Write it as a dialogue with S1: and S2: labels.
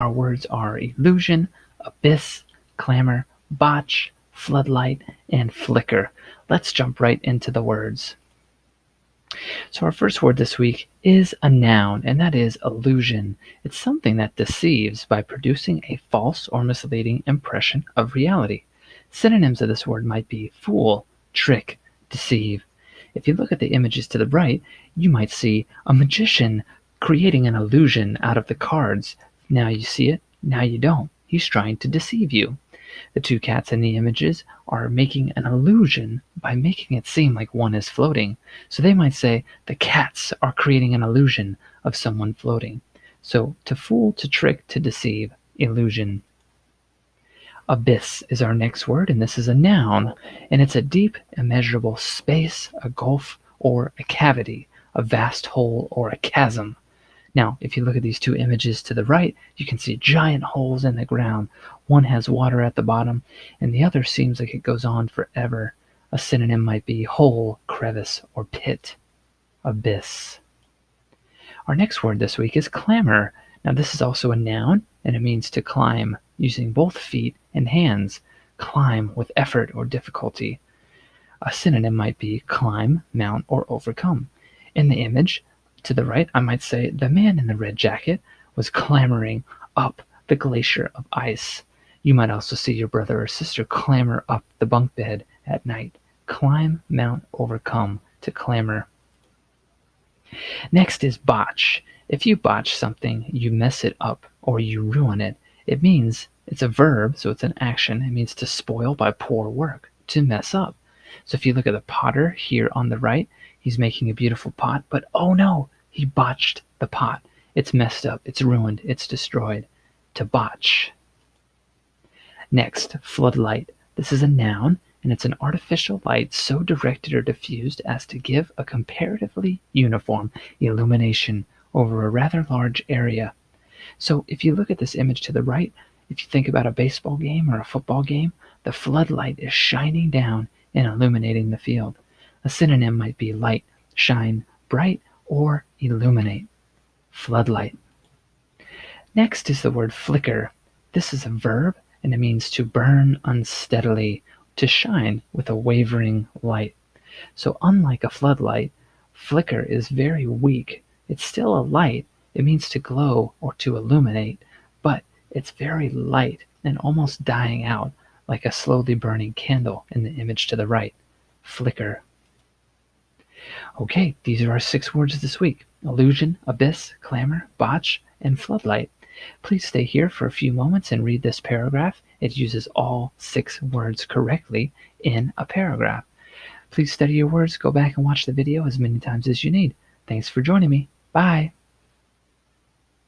S1: Our words are illusion, abyss, clamor, botch, floodlight, and flicker. Let's jump right into the words. So our first word this week is a noun, and that is illusion. It's something that deceives by producing a false or misleading impression of reality. Synonyms of this word might be fool, trick, deceive. If you look at the images to the right, you might see a magician creating an illusion out of the cards. Now you see it, now you don't. He's trying to deceive you. The two cats in the images are making an illusion by making it seem like one is floating. So they might say the cats are creating an illusion of someone floating. So to fool, to trick, to deceive, illusion. Abyss is our next word, and this is a noun, and it's a deep, immeasurable space, a gulf, or a cavity, a vast hole, or a chasm. Now, if you look at these two images to the right, you can see giant holes in the ground. One has water at the bottom, and the other seems like it goes on forever. A synonym might be hole, crevice, or pit. Abyss. Our next word this week is clamor. Now, this is also a noun, and it means to climb, using both feet and hands. Climb with effort or difficulty. A synonym might be climb, mount, or overcome. In the image to the right, I might say the man in the red jacket was clambering up the glacier of ice. You might also see your brother or sister clamber up the bunk bed at night. Climb, mount, overcome, to clamor. Next is botch. If you botch something, you mess it up or you ruin it. It means it's a verb, so it's an action. It means to spoil by poor work, to mess up. So if you look at the potter here on the right, he's making a beautiful pot, but oh no, he botched the pot. It's messed up, it's ruined, it's destroyed. To botch. Next, floodlight. This is a noun, and it's an artificial light so directed or diffused as to give a comparatively uniform illumination over a rather large area. So if you look at this image to the right, if you think about a baseball game or a football game, the floodlight is shining down and illuminating the field. A synonym might be light, shine, bright, or illuminate. Floodlight. Next is the word flicker. This is a verb, and it means to burn unsteadily, to shine with a wavering light. So unlike a floodlight, flicker is very weak. It's still a light. It means to glow or to illuminate, but it's very light and almost dying out, like a slowly burning candle in the image to the right. Flicker. Okay, these are our 6 words this week: illusion, abyss, clamor, botch, and floodlight. Please stay here for a few moments and read this paragraph. It uses all 6 words correctly in a paragraph. Please study your words, go back and watch the video as many times as you need. Thanks for joining me. Bye.